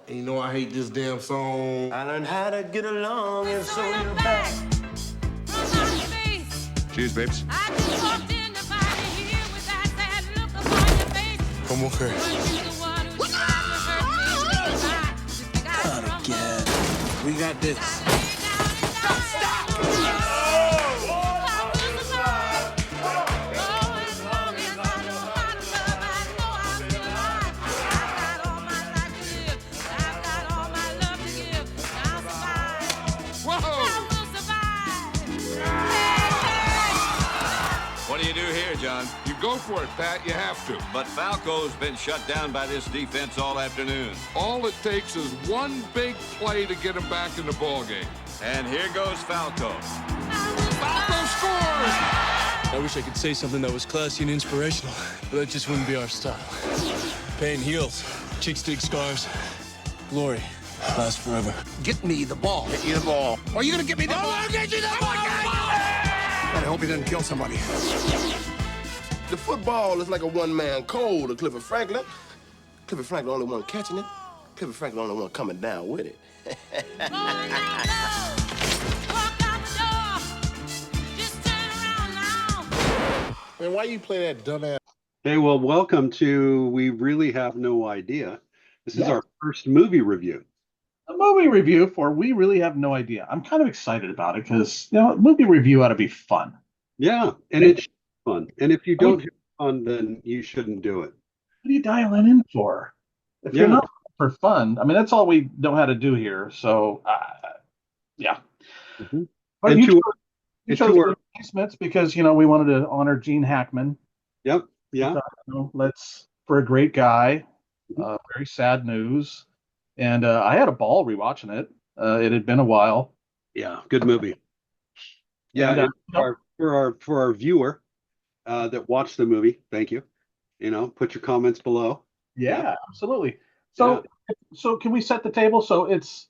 And you know I hate this damn song. I learned how to get along, and so you're back. Cheers, babes. I'm okay. Not again. We got this. What do you do here, John? You go for it, Pat. You have to. But Falco's been shut down by this defense all afternoon. All it takes is one big play to get him back in the ballgame. And here goes Falco. Falco scores! I wish I could say something that was classy and inspirational, but that just wouldn't be our style. Pain heals. Chicks dig scars. Glory lasts forever. Get me the ball. Get you the ball. Are you gonna get me the ball? I'll get you the ball! I hope he doesn't kill somebody. The football is like a one-man cold to Clifford Franklin. Clifford Franklin only one catching it. Clifford Franklin only one coming down with it. Man, why you play that dumbass? Hey, well, welcome to We Really Have No Idea. This is our first movie review. A movie review for We Really Have No Idea. I'm kind of excited about it because, movie review ought to be fun. Yeah, and it's fun. And if you don't have fun, then you shouldn't do it. What are you dialing in for? If you're not for fun, I mean, that's all we know how to do here. So, yeah. Mm-hmm. But and you chose the Smiths because, we wanted to honor Gene Hackman. Yep, yeah. Let's, for a great guy, very sad news. And I had a ball rewatching it. It had been a while. Yeah, good movie. Yeah, and for our viewer that watched the movie, thank you. Put your comments below. Yeah, absolutely. So can we set the table? So it's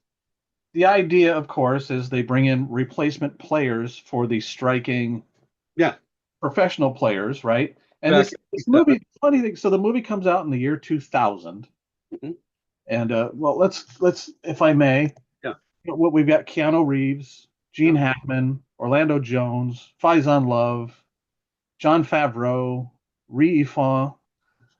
the idea, of course, is they bring in replacement players for the striking professional players, right? And this movie, funny thing, so the movie comes out in the year 2000. Mm-hmm. And let's if I may, what we've got: Keanu Reeves, Gene Hackman, Orlando Jones, Faizon Love, Jon Favreau, Rhys Ifan,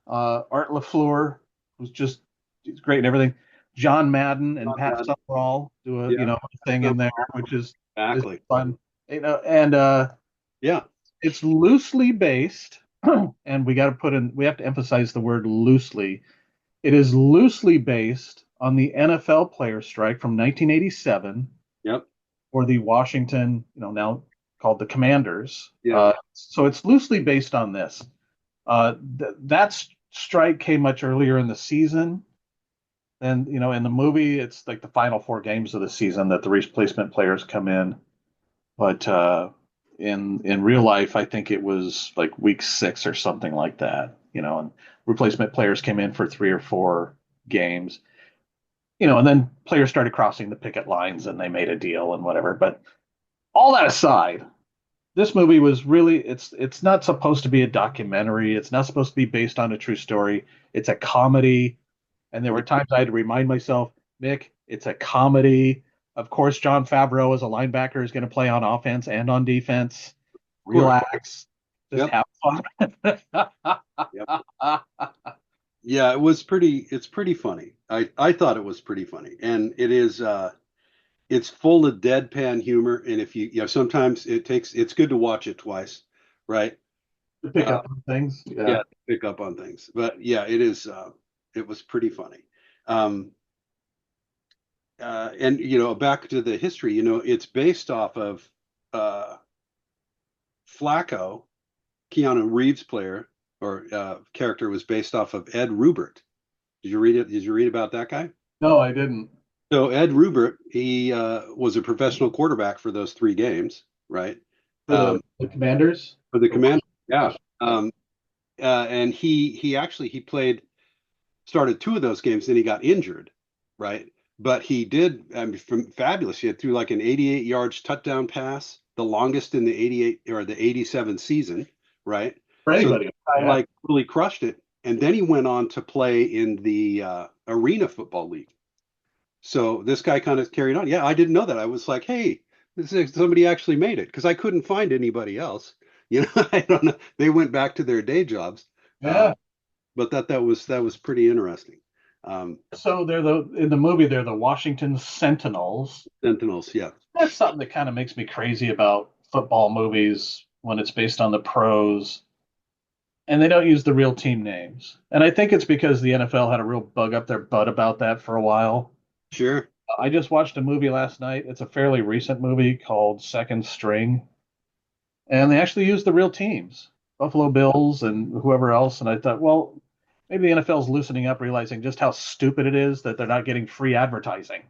Art LaFleur, who's he's great and everything. John Madden and Pat Summerall do a thing in there, which is fun. It's loosely based, and we have to emphasize the word loosely. It is loosely based on the NFL player strike from 1987. Yep. Or the Washington, now called the Commanders. Yeah. So it's loosely based on this. That strike came much earlier in the season. And, in the movie, it's like the final 4 games of the season that the replacement players come in. But in real life, I think it was like week 6 or something like that, and replacement players came in for 3 or 4 games, and then players started crossing the picket lines and they made a deal and whatever. But all that aside, this movie was really, it's not supposed to be a documentary. It's not supposed to be based on a true story. It's a comedy. And there were times I had to remind myself, Mick, it's a comedy. Of course, Jon Favreau as a linebacker is going to play on offense and on defense. Relax. Just have fun. Yeah, it's pretty funny. I thought it was pretty funny. And it is it's full of deadpan humor. And if sometimes it's good to watch it twice, right? To pick up on things. Yeah, pick up on things. But yeah, it was pretty funny. And back to the history, it's based off of Flacco, Keanu Reeves character was based off of Ed Rubert. Did you read it? Did you read about that guy? No, I didn't. So Ed Rubert, he was a professional quarterback for those 3 games, right? The Commanders? For the Commanders, yeah. And he started 2 of those games, then he got injured, right? But he did, fabulous. He had threw like an 88 yards touchdown pass, the longest in the 88 or the 87 season, right? For anybody. So, really crushed it. And then he went on to play in the Arena Football League. So this guy kind of carried on. Yeah, I didn't know that. I was like, hey, this is somebody actually made it because I couldn't find anybody else. You know, I don't know. They went back to their day jobs. Yeah. But that was pretty interesting. So in the movie they're the Washington Sentinels. Sentinels, yeah. That's something that kind of makes me crazy about football movies when it's based on the pros and they don't use the real team names. And I think it's because the NFL had a real bug up their butt about that for a while. Sure. I just watched a movie last night. It's a fairly recent movie called Second String. And they actually used the real teams, Buffalo Bills and whoever else. And I thought, well, maybe the NFL's loosening up, realizing just how stupid it is that they're not getting free advertising.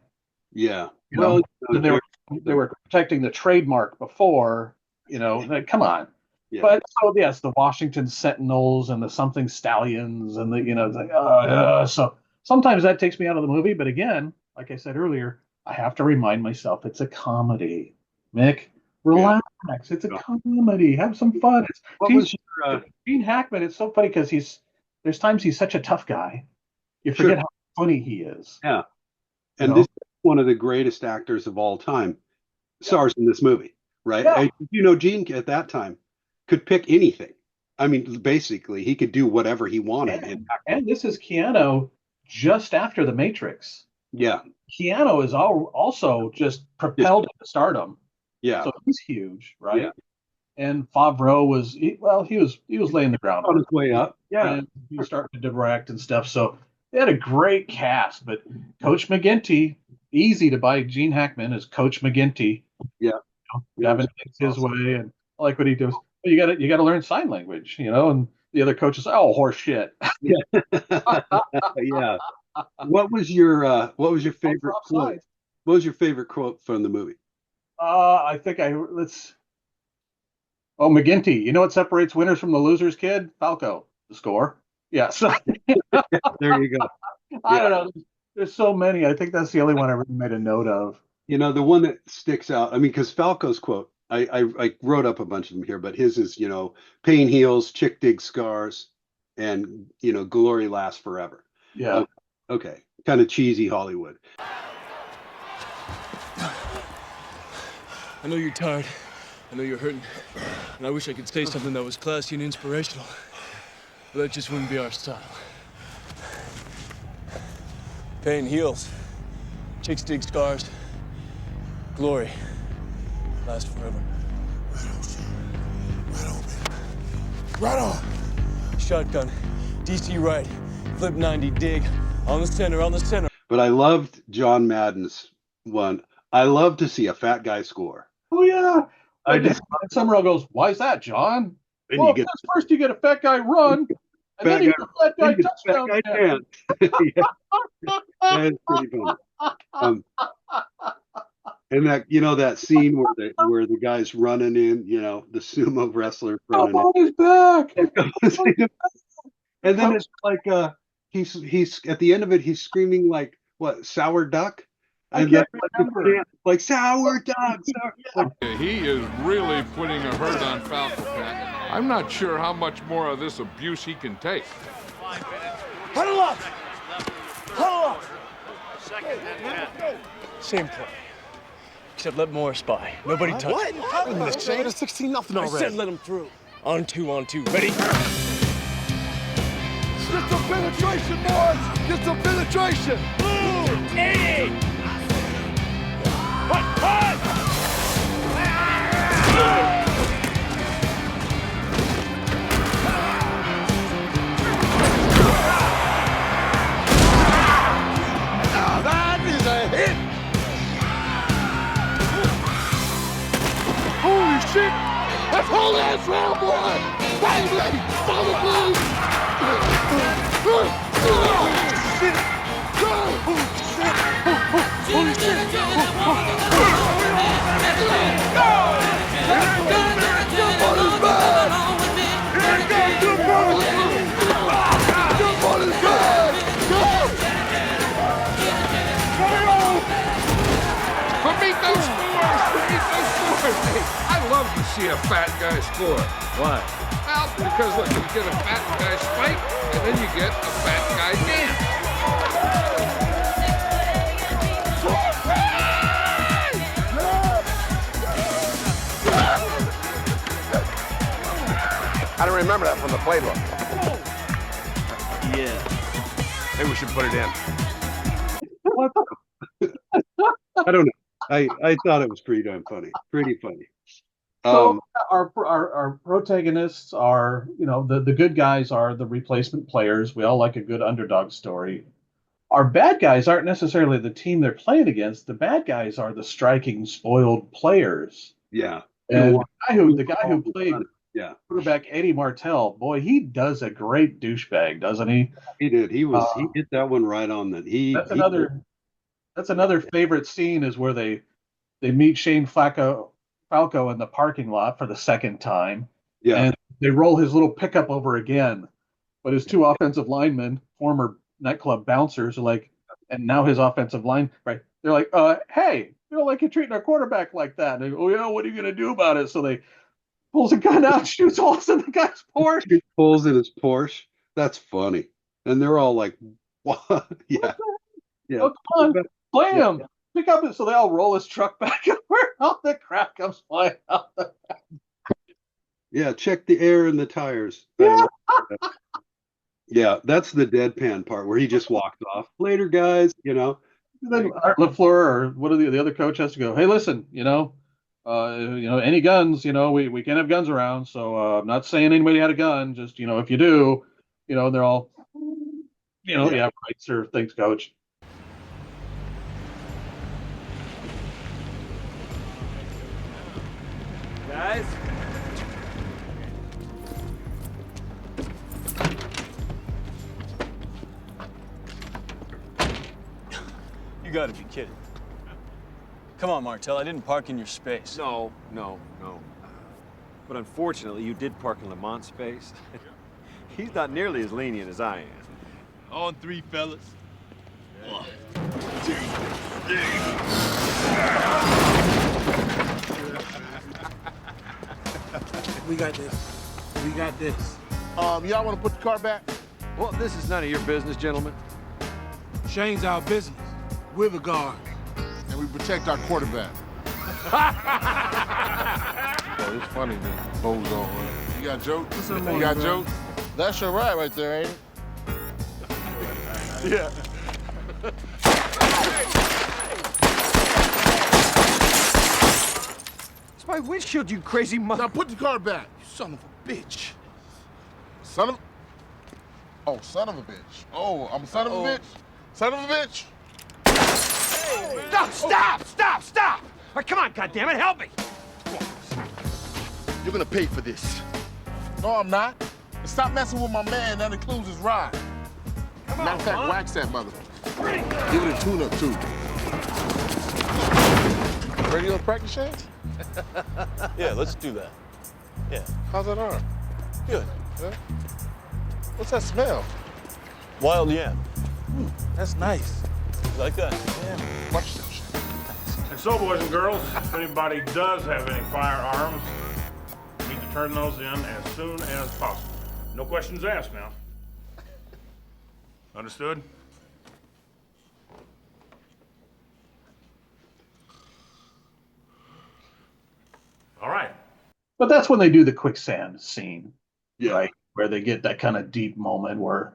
Yeah. Well, they were protecting the trademark before, like, come on. Yeah. But so yes, the Washington Sentinels and the something Stallions and so sometimes that takes me out of the movie. But again, like I said earlier, I have to remind myself it's a comedy. Mick, relax. Yeah. It's a comedy. Have some fun. Gene Hackman. It's so funny because there's times he's such a tough guy. You forget how funny he is. Yeah. And this is one of the greatest actors of all time. Stars in this movie, right? Yeah. Gene at that time could pick anything. I mean, basically, he could do whatever he wanted. And this is Keanu just after The Matrix. Yeah. Keanu is also just propelled into stardom. Yeah. So he's huge, right? Yeah. And Favreau he was laying the ground on his way up. Yeah. And he was starting to direct and stuff. So they had a great cast, but Coach McGinty, easy to buy Gene Hackman as Coach McGinty. Yeah. Gavin takes his way, and I like what he does. You got to learn sign language, and the other coaches, horse shit. Yeah. Yeah. What was your favorite quote? What was your favorite quote from the movie? I think McGinty. You know what separates winners from the losers, kid? Falco, the score. Yes. There you go. I don't know. There's so many. I think that's the only one I really made a note of. The one that sticks out, I mean, because Falco's quote, I wrote up a bunch of them here, but his is, pain heals, chick digs scars, and, glory lasts forever. Yeah. Okay. Kind of cheesy Hollywood. I know you're tired. I know you're hurting. And I wish I could say something that was classy and inspirational. But that just wouldn't be our style. Pain heals. Chicks dig scars. Glory lasts forever. Right open. Right on. Shotgun. DC right. Flip 90 dig. On the center. But I loved John Madden's one. I love to see a fat guy score. Oh, yeah. Summerall goes, why is that, John? Well, first you get a fat guy run, and then you get a fat guy touchdown. Yeah. That's pretty funny. And that scene where the guy's running in, the sumo wrestler running on his back. And then it's like he's at the end of it, he's screaming like, what, sour duck? I can't remember. Like sour duck. He is really putting a hurt on Falco, Pat. I'm not sure how much more of this abuse he can take. Huddle up! Huddle up! Same play. Except let Morris by. Nobody touch. What? It's 16-0 already. I said let him through. On two. Ready? Get some penetration, Morris! Get some penetration! Move! 80! That is a hit! Holy shit! That's whole ass round, boy! Baby! Follow me! Shit! Holy shit! I love to see a fat guy score. Why? Well, because look, you get a fat guy spike, and then you get a fat guy dance. I don't remember that from the playbook. Yeah. Maybe we should put it in. I don't know. I thought it was pretty damn funny. Pretty funny. So our protagonists are, the good guys are the replacement players. We all like a good underdog story. Our bad guys aren't necessarily the team they're playing against. The bad guys are the striking, spoiled players. Yeah. And the guy who played yeah, quarterback Eddie Martell, boy, he does a great douchebag, doesn't he? he did. He hit that one right on the. That's another favorite scene is where they meet Shane Falco in the parking lot for the second time. Yeah. And they roll his little pickup over again. But his two offensive linemen, former nightclub bouncers, are like, and now his offensive line, right? They're like, hey, you don't like you treating our quarterback like that. And they go, oh, yeah, what are you going to do about it? So they pulls a gun out, shoots holes in the guy's Porsche. He pulls in his Porsche. That's funny. And they're all like, what? Yeah. Yeah. Oh, come on, play him. Pick up it. So they all roll his truck back and where all the crap comes flying out. Yeah, check the air in the tires. Yeah. Yeah, that's the deadpan part where he just walks off. Later, guys, And then Art LaFleur or what are the other coach has to go, hey, listen, any guns, we can't have guns around. So I'm not saying anybody had a gun. Just, if you do, they're all, yeah, right, sir. Thanks, coach. Guys? You gotta be kidding. Come on, Martell, I didn't park in your space. No. But unfortunately, you did park in Lamont's space. He's not nearly as lenient as I am. On three, fellas. One, two, We got this. Y'all want to put the car back? Well, this is none of your business, gentlemen. Shane's our business. We're the guard, and we protect our quarterback. Oh, it's funny, man. Bozo, man. You got jokes? You got jokes? That's your right there, ain't it? Yeah. It's my windshield, you crazy mother. Now put the car back, you son of a bitch. Son of a bitch. Oh, I'm a son of a bitch? Son of a bitch? No, stop! All right, come on, goddammit, help me! You're gonna pay for this. No, I'm not. And stop messing with my man, that includes his ride. Matter of fact, wax that mother. Give it a tune-up, too. Ready on practice, Shane? Yeah, let's do that. Yeah. How's that arm? Good. Yeah? What's that smell? Wild yam. That's nice. You like that? Yeah. Watch that shit. And so, boys and girls, if anybody does have any firearms, you need to turn those in as soon as possible. No questions asked now. Understood? All right. But that's when they do the quicksand scene, Yeah. right? Where they get that kind of deep moment where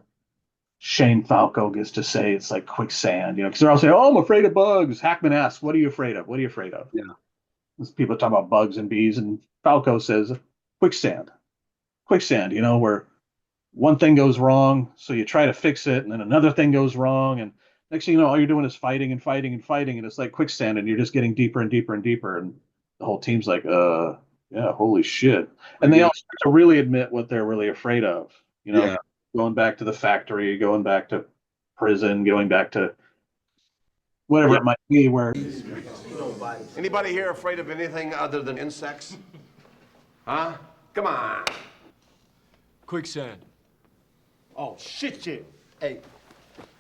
Shane Falco gets to say it's like quicksand, because they're all saying, "Oh, I'm afraid of bugs." Hackman asks, "What are you afraid of? What are you afraid of?" Yeah. There's people talking about bugs and bees, and Falco says, "Quicksand, quicksand." Where one thing goes wrong, so you try to fix it, and then another thing goes wrong, and next thing you know, all you're doing is fighting and fighting and fighting, and it's like quicksand, and you're just getting deeper and deeper and deeper, and the whole team's like, yeah, holy shit. And they all start to really admit what they're really afraid of, Yeah. going back to the factory, going back to prison, going back to whatever it might be, where Anybody here afraid of anything other than insects? Huh? Come on. Quicksand. Oh, shit. Hey,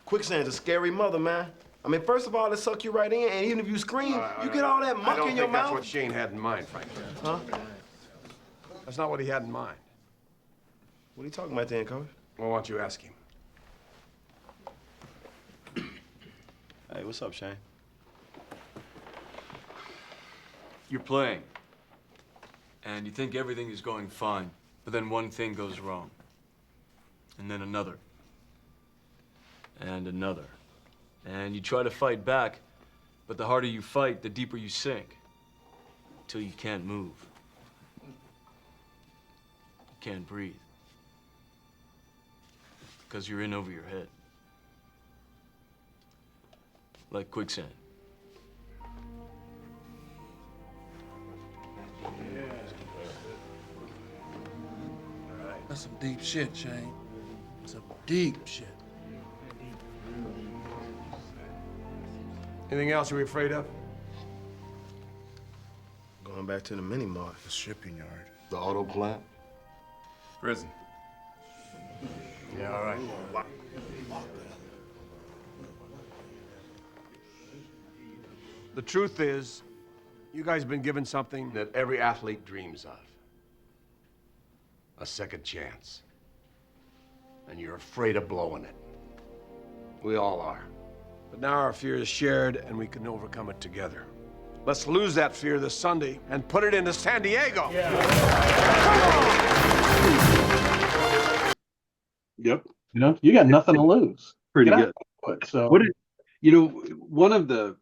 quicksand's a scary mother, man. I mean, first of all, it suck you right in, and even if you scream, you get all that muck in your mouth. That's what Shane had in mind, frankly. Huh? That's not what he had in mind. What are you talking about then, Coach? Well, why don't you ask him? Hey, what's up, Shane? You're playing. And you think everything is going fine. But then one thing goes wrong. And then another. And another. And you try to fight back, but the harder you fight, the deeper you sink. Until you can't move. You can't breathe. Because you're in over your head. Like quicksand. That's some deep shit, Shane. Some deep shit. Anything else you're afraid of? Going back to the mini mart. The shipping yard. The auto plant. Prison. Yeah, all right. The truth is, you guys have been given something that every athlete dreams of. A second chance. And you're afraid of blowing it. We all are. But now our fear is shared and we can overcome it together. Let's lose that fear this Sunday and put it into San Diego. Yep. You know, you got nothing to lose. Pretty Get good. out of it. So What did, you know, one of the,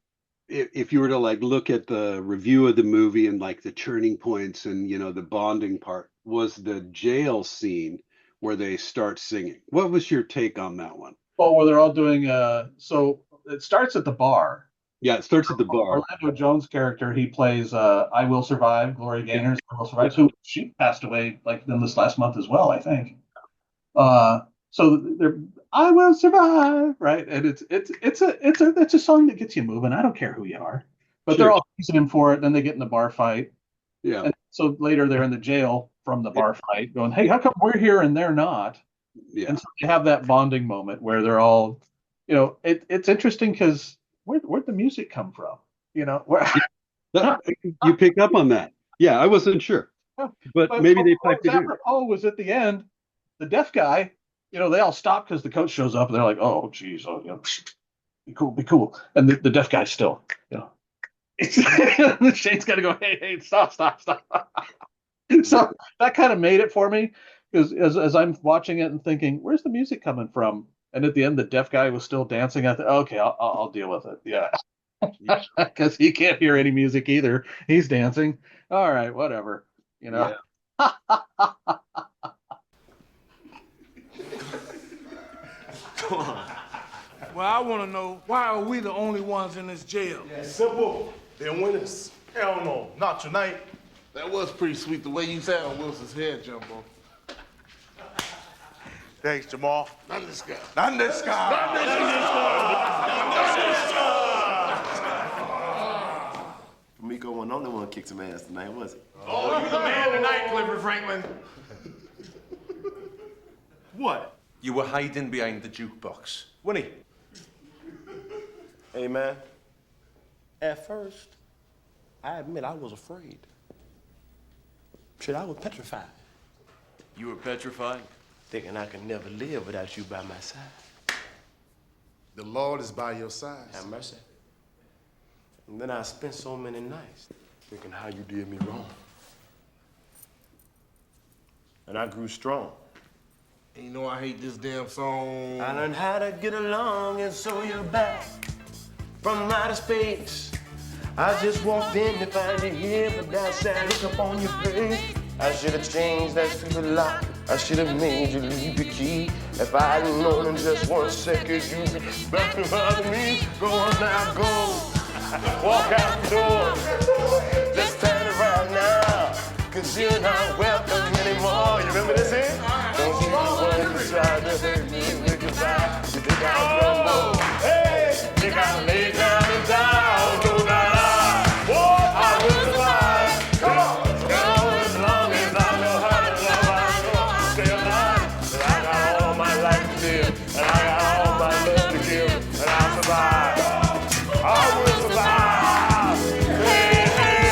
if you were to like look at the review of the movie and like the turning points and, you know, the bonding part was the jail scene where they start singing. What was your take on that one? where they're all doing so it starts at the bar. Yeah, it starts at the bar. Orlando Jones' character, he plays I Will Survive, Gloria Gaynor's I Will Survive, who she passed away like in this last month as well, I think. So they're I Will Survive, right? And it's a song that gets you moving. I don't care who you are. But they're all teasing him for it, then they get in the bar fight. Yeah. And so later they're in the jail from the bar fight, going, hey, how come we're here and they're not? Yeah. And so they have that bonding moment where they're all, you know, it's interesting because where'd the music come from? You know, where you pick up on that. Yeah, I wasn't sure. But maybe they piped it in. Oh, was at the end, the deaf guy, you know, they all stop because the coach shows up and they're like, oh, geez, oh, you know, be cool. And the deaf guy's still, you know. Shane's got to go, hey, stop. So that kind of made it for me because as I'm watching it and thinking, where's the music coming from? And at the end, the deaf guy was still dancing. I thought, okay, I'll deal with it. Yeah. Because he can't hear any music either. He's dancing. All right, whatever. You know. Yeah. Come on. Well, I want to know, why are we the only ones in this jail? Yeah, simple. They're winners. Hell no, not tonight. That was pretty sweet, the way you sat on Wilson's head, Jumbo. Thanks, Jamal. Not this guy. Not this guy. Miko wasn't the only one who kicked some ass tonight, was he? Oh, you the man tonight, Clifford Franklin. What? You were hiding behind the jukebox. Winnie. Hey, man. At first, I admit I was afraid. Shit, I was petrified. You were petrified? Thinking I could never live without you by my side. The Lord is by your side. Have mercy. And then I spent so many nights thinking how you did me wrong. And I grew strong. And you know I hate this damn song. I learned how to get along, and so you're back from outer space. I just walked in to find you here, but that sad look up on your face. I should have changed that stupid lock. I should have made you leave your key. If I hadn't known in just 1 second you'd be back behind me. Go on now, go. Walk out the door. Just turn around now, 'cause you're not welcome anymore. You remember this here? Don't you worry, you try to hurt me with your back. You think I'll crumble? Hey, you gotta lay down and die. Go now. I will survive. Come on. Now, as long as I know how to love, I know I'll stay alive. But I got all my life to live, and I got all my love to give, and I'll survive. I will survive. Hey, hey.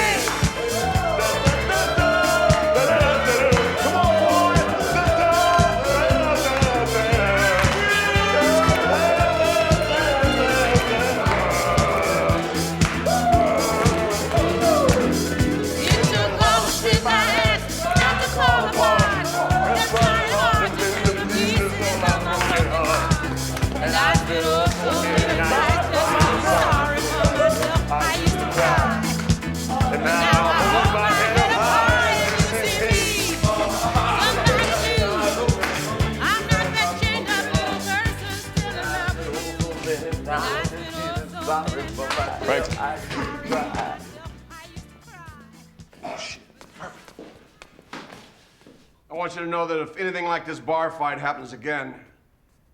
I want you to know that if anything like this bar fight happens again,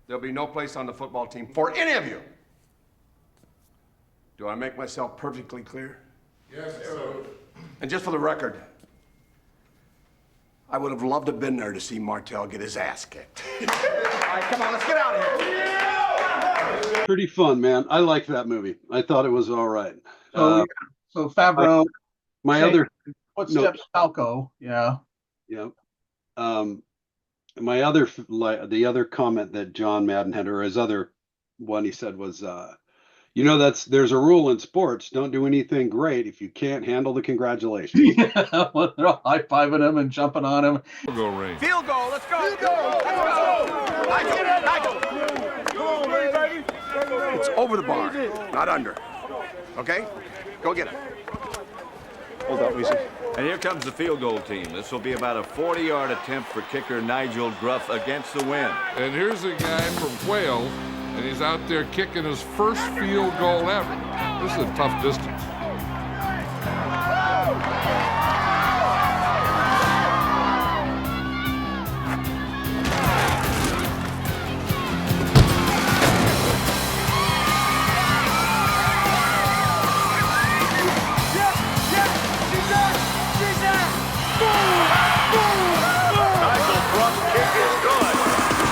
there'll be no place on the football team for any of you. Do I make myself perfectly clear? Yes, sir. And just for the record, I would have loved to have been there to see Martell get his ass kicked. All right, come on, let's get out of here. Pretty fun, man. I liked that movie. I thought it was all right. So Favreau, my other footsteps, Falco. Yeah. Yeah. My other the other comment that John Madden had, or his other one he said was, there's a rule in sports: don't do anything great if you can't handle the congratulations. Yeah, well, they're all high-fiving him and jumping on him. Field goal range. Field goal, let's go! Field goal! Nigel! It's over the bar, not under. Okay? Go get it. Hold up, Weezy. And here comes the field goal team. This will be about a 40-yard attempt for kicker Nigel Gruff against the wind. And here's a guy from Wales, and he's out there kicking his first field goal ever. This is a tough distance. Nigel Gruff's kick is good.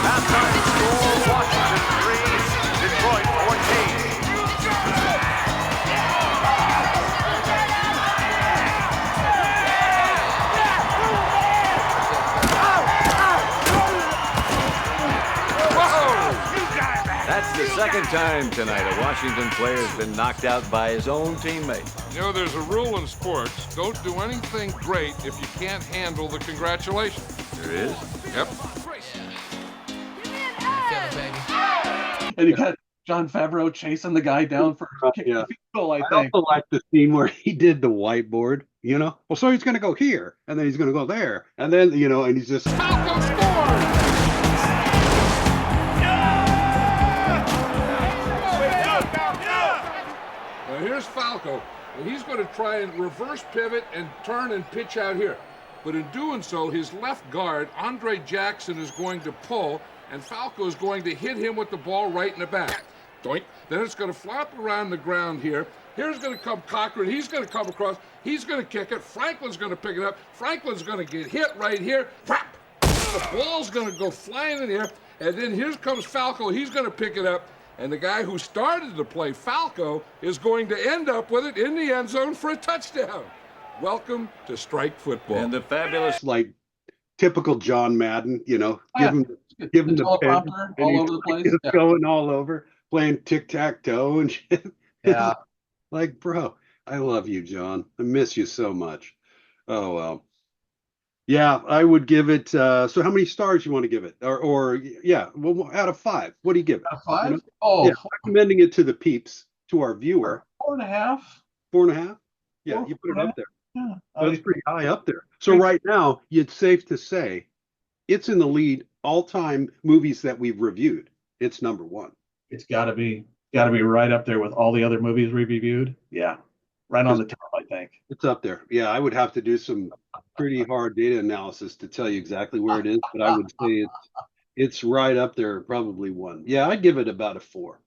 Halftime score, Washington 3, Detroit 14. That's the second time tonight a Washington player has been knocked out by his own teammate. You know, there's a rule in sports: don't do anything great if you can't handle the congratulations. There is? Yep. And you got John Favreau chasing the guy down for kicking the field goal, I think. also like the scene where he did the whiteboard, Well, so he's going to go here, and then he's going to go there, and then, and he's just... Falco scores! Now here's Falco. And he's going to try and reverse pivot and turn and pitch out here. But in doing so, his left guard, Andre Jackson, is going to pull, and Falco is going to hit him with the ball right in the back. Doink. Then it's going to flop around the ground here. Here's going to come Cochran. He's going to come across. He's going to kick it. Franklin's going to pick it up. Franklin's going to get hit right here. Crap! The ball's going to go flying in here. And then here comes Falco. He's going to pick it up. And the guy who started to play Falco is going to end up with it in the end zone for a touchdown. Welcome to strike football. And the fabulous... Like typical John Madden, give him the pen. All over the place. He's going all over, playing tic-tac-toe and shit. Yeah. Like, bro, I love you, John. I miss you so much. Oh, well. Yeah, I would give it. So how many stars you want to give it? Well, out of 5. What do you give it? Out of 5? Oh, recommending it to the peeps, to our viewer. 4.5. 4.5? Yeah, you put it up there. Yeah. That's pretty high up there. So right now, it's safe to say it's in the lead all-time movies that we've reviewed. It's number 1. It's got to be right up there with all the other movies we reviewed. Yeah, right on the top, I think. It's up there. Yeah, I would have to do some pretty hard data analysis to tell you exactly where it is, but I would say it's right up there, probably 1. Yeah, I'd give it about a 4.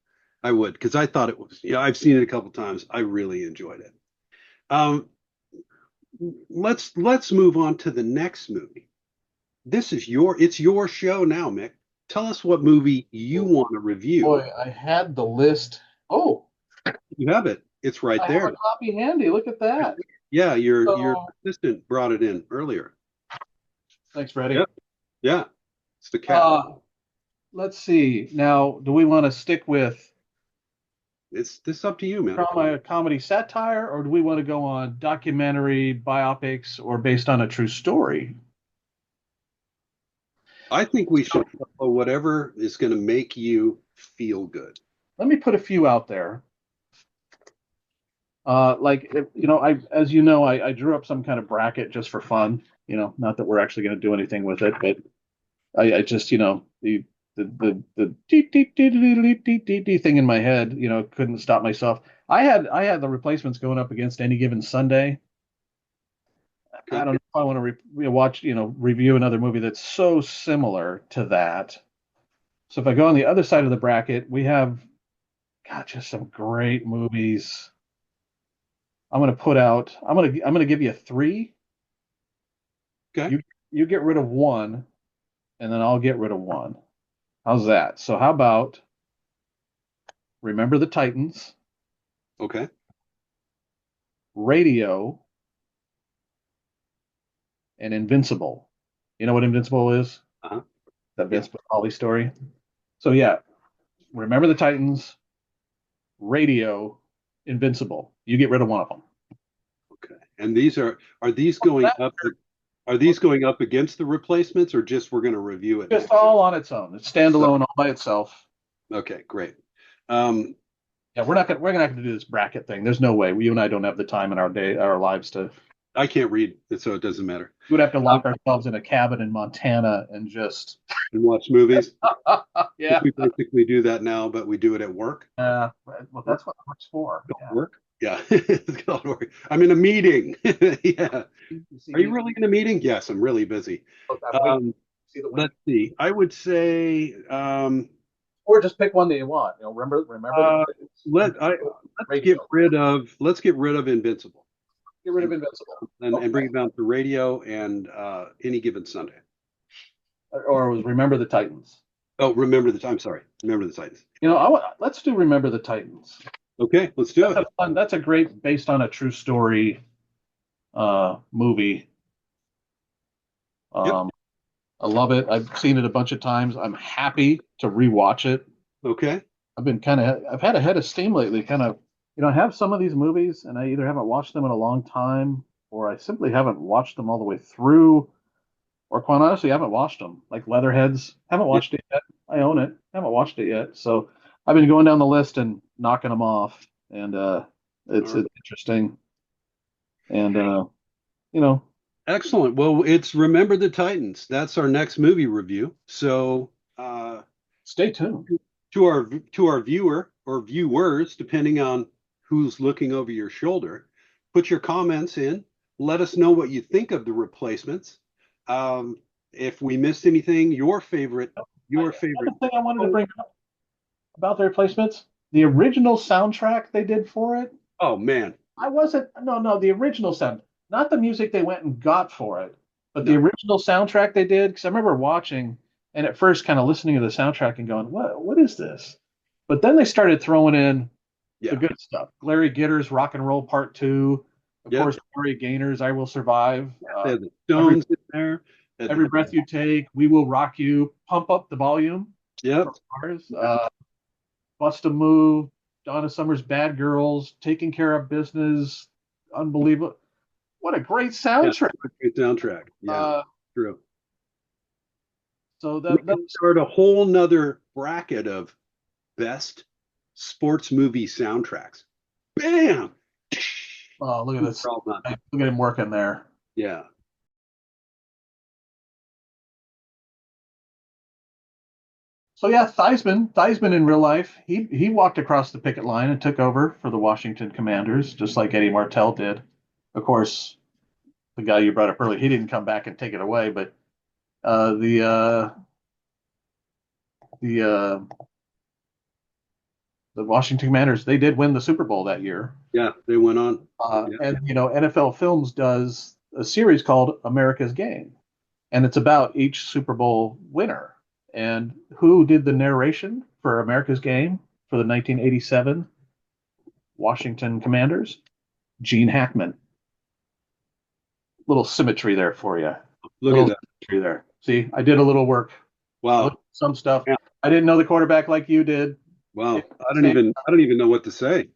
I would, because I thought it was. I've seen it a couple times. I really enjoyed it. Let's move on to the next movie. It's your show now, Mick. Tell us what movie you want to review. Boy, I had the list. Oh, you have it. It's right there. I have a copy handy. Look at that. Yeah, your assistant brought it in earlier. Thanks, Freddie. Yep. Yeah, it's the cat. Let's see. Now, do we want to stick with It's up to you, man. Comedy satire, or do we want to go on documentary, biopics, or based on a true story? I think we should follow whatever is going to make you feel good. Let me put a few out there. As you know, I drew up some kind of bracket just for fun. Not that we're actually going to do anything with it, but I just, the deep deep deep deep deep deep deep thing in my head, couldn't stop myself. I had the replacements going up against Any Given Sunday. I don't know if I want to watch, review another movie that's so similar to that. So if I go on the other side of the bracket, we have, God, just some great movies. I'm gonna give you three. Okay. You get rid of one, and then I'll get rid of one. How's that? So how about Remember the Titans, Okay. Radio, and Invincible. You know what Invincible is? Uh-huh. That Vince Papali story. So yeah, Remember the Titans, Radio, Invincible. You get rid of one of them. Okay. And are these going up? Are these going up against the replacements, or just we're going to review it? Just all on its own. It's standalone, all by itself. Okay, great. Yeah, we're not gonna do this bracket thing. There's no way. You and I don't have the time in our lives to. I can't read, so it doesn't matter. We would have to lock ourselves in a cabin in Montana and just watch movies. Yeah, we basically do that now, but we do it at work. Well, that's what work's for. Work? Yeah, it's called work. I'm in a meeting. Yeah. Are you really in a meeting? Yes, I'm really busy. Let's see. I would say, or just pick one that you want. Remember. Let's get rid of Invincible. Get rid of Invincible and bring it down to Radio and Any Given Sunday. Or was Remember the Titans? Oh, Remember the Titans. Let's do Remember the Titans. Okay, let's do it. That's a great, based on a true story movie. Yep. I love it. I've seen it a bunch of times. I'm happy to rewatch it. Okay. I've had a head of steam lately. I have some of these movies, and I either haven't watched them in a long time, or I simply haven't watched them all the way through, or quite honestly, I haven't watched them. Like Leatherheads, haven't watched it yet. I own it, haven't watched it yet. So I've been going down the list and knocking them off, and it's interesting. And Excellent. Well, it's Remember the Titans. That's our next movie review. So stay tuned to our viewer or viewers, depending on who's looking over your shoulder. Put your comments in. Let us know what you think of the replacements. If we missed anything, your favorite. Another thing I wanted to bring up about the replacements: the original soundtrack they did for it. Oh man, the original sound, not the music they went and got for it, but the original soundtrack they did. Because I remember watching and at first kind of listening to the soundtrack and going, "What is this?" But then they started throwing in the good stuff. Larry Gitter's Rock and Roll Part 2. Of course, Gloria Gaynor's I Will Survive. The Stones in there. Every Breath You Take, We Will Rock You, Pump Up the Volume. Yep. Bust a Move, Donna Summer's Bad Girls, Taking Care of Business, Unbelievable. What a great soundtrack. Great soundtrack. Yeah, true. So we can start a whole nother bracket of best sports movie soundtracks. Bam! Oh, look at this. Look at him working there. Yeah. So yeah, Theismann in real life, he walked across the picket line and took over for the Washington Commanders, just like Eddie Martell did. Of course, the guy you brought up earlier, he didn't come back and take it away, but the Washington Commanders, they did win the Super Bowl that year. Yeah, they went on. And NFL Films does a series called America's Game, and it's about each Super Bowl winner. And who did the narration for America's Game for the 1987 Washington Commanders? Gene Hackman. Little symmetry there for you. Look at that. Symmetry there. See, I did a little work. Wow. Some stuff. Yeah. I didn't know the quarterback like you did. Wow. I don't even know what to say.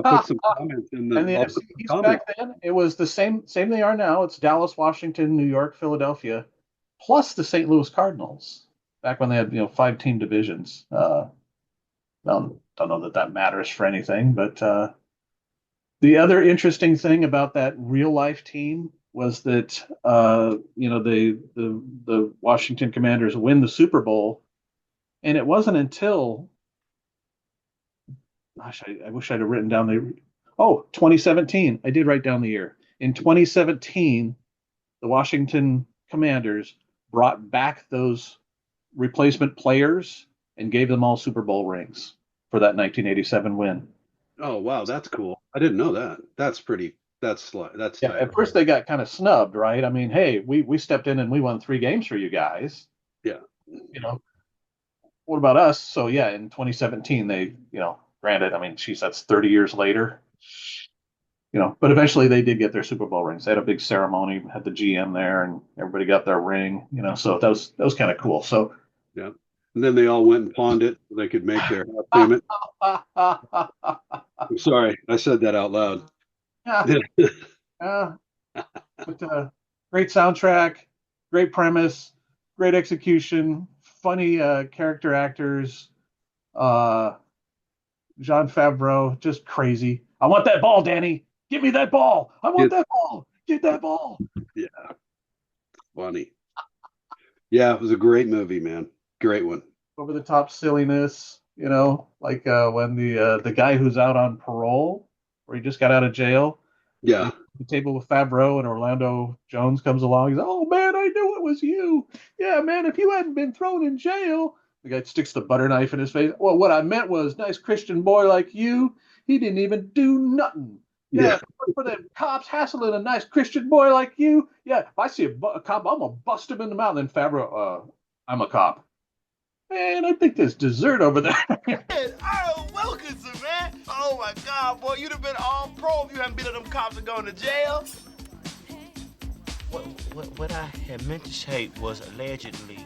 I'll put some comments in the NFCs back then. It was the same they are now. It's Dallas, Washington, New York, Philadelphia, plus the St. Louis Cardinals. Back when they had 5-team divisions. Don't know that matters for anything, but The other interesting thing about that real life team was that the Washington Commanders win the Super Bowl, and it wasn't until, gosh, I wish I'd have written down 2017. I did write down the year. In 2017, the Washington Commanders brought back those replacement players and gave them all Super Bowl rings for that 1987 win. Oh wow, that's cool. I didn't know that. That's pretty. That's Yeah. tight. At first, they got kind of snubbed, right? I mean, hey, we stepped in and we won 3 games for you guys. Yeah. What about us? So yeah, in 2017, they, granted, I mean, geez, that's 30 years later. But eventually they did get their Super Bowl rings. They had a big ceremony, had the GM there, and everybody got their ring. So that was kind of cool. So yeah, and then they all went and pawned it so they could make their payment. I'm sorry, I said that out loud. But great soundtrack, great premise, great execution, funny character actors. John Favreau, just crazy. I want that ball, Danny. Give me that ball. I want that ball. Get that ball. Yeah. Funny. Yeah, it was a great movie, man. Great one. Over the top silliness, like when the guy who's out on parole, or he just got out of jail. Yeah. The table with Favreau and Orlando Jones comes along. He's like, "Oh man, I knew it was you. Yeah, man, if you hadn't been thrown in jail." The guy sticks the butter knife in his face. Well, what I meant was, nice Christian boy like you, he didn't even do nothing. Yeah. For the cops hassling a nice Christian boy like you. Yeah, if I see a cop, I'm gonna bust him in the mouth. And Favreau, I'm a cop. Man, I think there's dessert over there. Earl Wilkinson, man. Oh my God, boy, you'd have been all pro if you hadn't beat up them cops and gone to jail. What I had meant to say was allegedly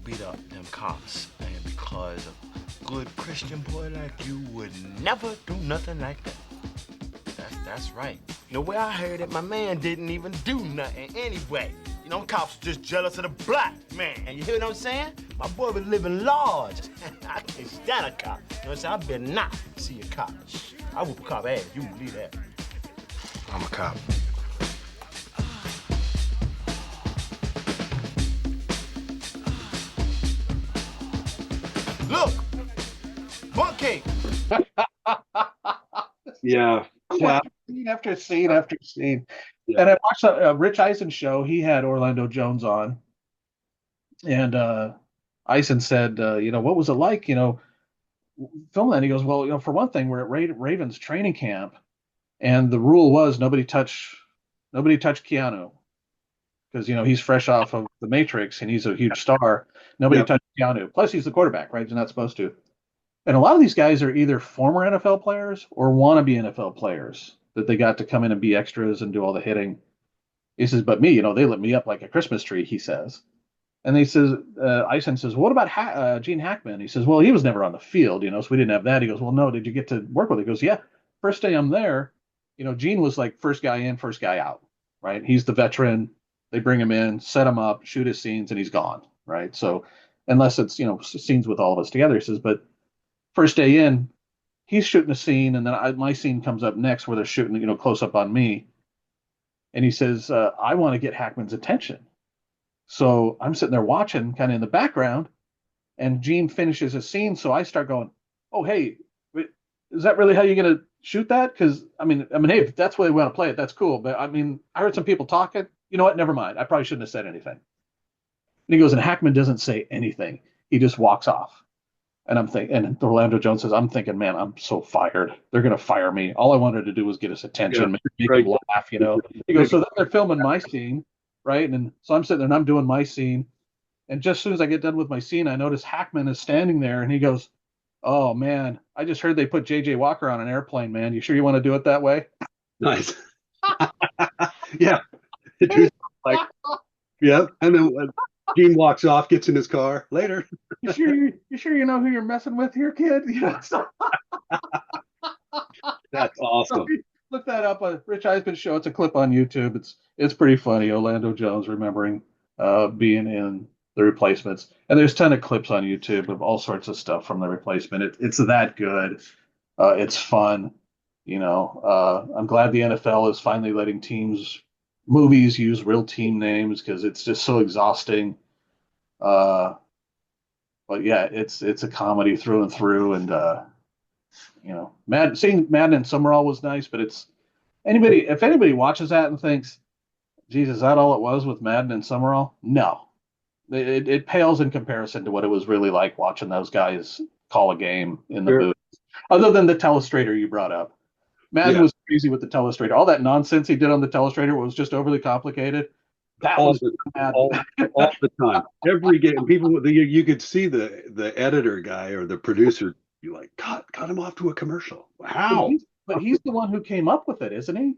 beat up them cops, and because a good Christian boy like you would never do nothing like that. That's right. The way I heard it, my man didn't even do nothing anyway. Cops are just jealous of the black man. And you hear what I'm saying? My boy was living large. I can't stand a cop. You know what I'm saying? I better not see a cop. I whoop a cop ass. You can believe that. I'm a cop. Look! Butt cake! Yeah. Scene after scene after scene. Yeah. And I watched a Rich Eisen show. He had Orlando Jones on. And Eisen said, what was it like, filming that? He goes, well, for one thing, we're at Ravens training camp, and the rule was nobody touch Keanu, because he's fresh off of The Matrix and he's a huge star. Nobody touched Keanu. Plus, he's the quarterback, right? He's not supposed to. And a lot of these guys are either former NFL players or wannabe NFL players that they got to come in and be extras and do all the hitting. He says, but me, they lit me up like a Christmas tree, he says. And he says, Eisen says, what about Gene Hackman? He says, well, he was never on the field, so we didn't have that. He goes, well, no, did you get to work with it? He goes, yeah, first day I'm there, Gene was like first guy in, first guy out, right? He's the veteran. They bring him in, set him up, shoot his scenes, and he's gone, right? So unless it's, scenes with all of us together, he says, but first day in, he's shooting a scene, and then my scene comes up next where they're shooting, close up on me. And he says, I want to get Hackman's attention. So I'm sitting there watching kind of in the background, and Gene finishes his scene. So I start going, oh, hey, is that really how you're going to shoot that? Because, I mean, hey, if that's the way we want to play it, that's cool. But, I mean, I heard some people talking. You know what? Never mind. I probably shouldn't have said anything. And he goes, and Hackman doesn't say anything. He just walks off. And I'm thinking, and Orlando Jones says, I'm thinking, man, I'm so fired. They're going to fire me. All I wanted to do was get his attention, make him laugh, He goes, so then they're filming my scene, right? And so I'm sitting there and I'm doing my scene. And just as soon as I get done with my scene, I notice Hackman is standing there, and he goes, oh, man, I just heard they put J.J. Walker on an airplane, man. You sure you want to do it that way? Nice. Yeah. Like, yeah. And then Gene walks off, gets in his car. Later. You sure you know who you're messing with here, kid? So, that's awesome. Look that up on Rich Eisman's show. It's a clip on YouTube. It's pretty funny. Orlando Jones remembering being in The Replacements, and there's a ton of clips on YouTube of all sorts of stuff from The Replacement. It's that good. It's fun. I'm glad the NFL is finally letting movies use real team names because it's just so exhausting. Uh, but yeah, it's a comedy through and through, and seeing Madden and Summerall was nice, but if anybody watches that and thinks, "Geez, is that all it was with Madden and Summerall?" No, it pales in comparison to what it was really like watching those guys call a game in the booth. Other than the telestrator you brought up, Madden was crazy with the telestrator. All that nonsense he did on the telestrator was just overly complicated. That all was all the time. Every game, you could see the editor guy or the producer. You like cut him off to a commercial. How? But he's the one who came up with it, isn't he?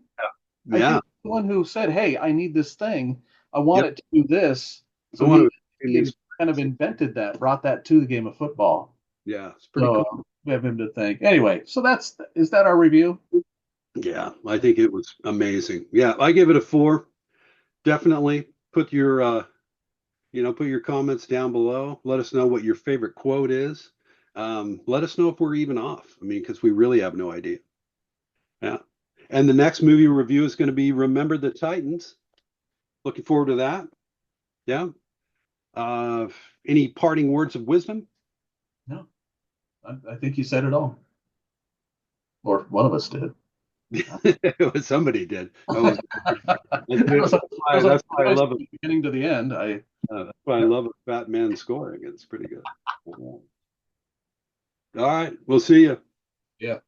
Yeah. I think he's the one who said, "Hey, I need this thing. I want it to do this." So he kind of invented that, brought that to the game of football. Yeah, it's pretty cool. We have him to thank. Anyway, so is that our review? Yeah, I think it was amazing. Yeah, I give it a 4. Definitely put your comments down below. Let us know what your favorite quote is. Let us know if we're even off. I mean, because we really have no idea. Yeah. And the next movie review is going to be Remember the Titans. Looking forward to that. Yeah. Any parting words of wisdom? No. I think you said it all. Or one of us did. Somebody did. That's why I love it. Beginning to the end. That's why I love a fat man scoring. It's pretty good. All right. We'll see you. Yeah.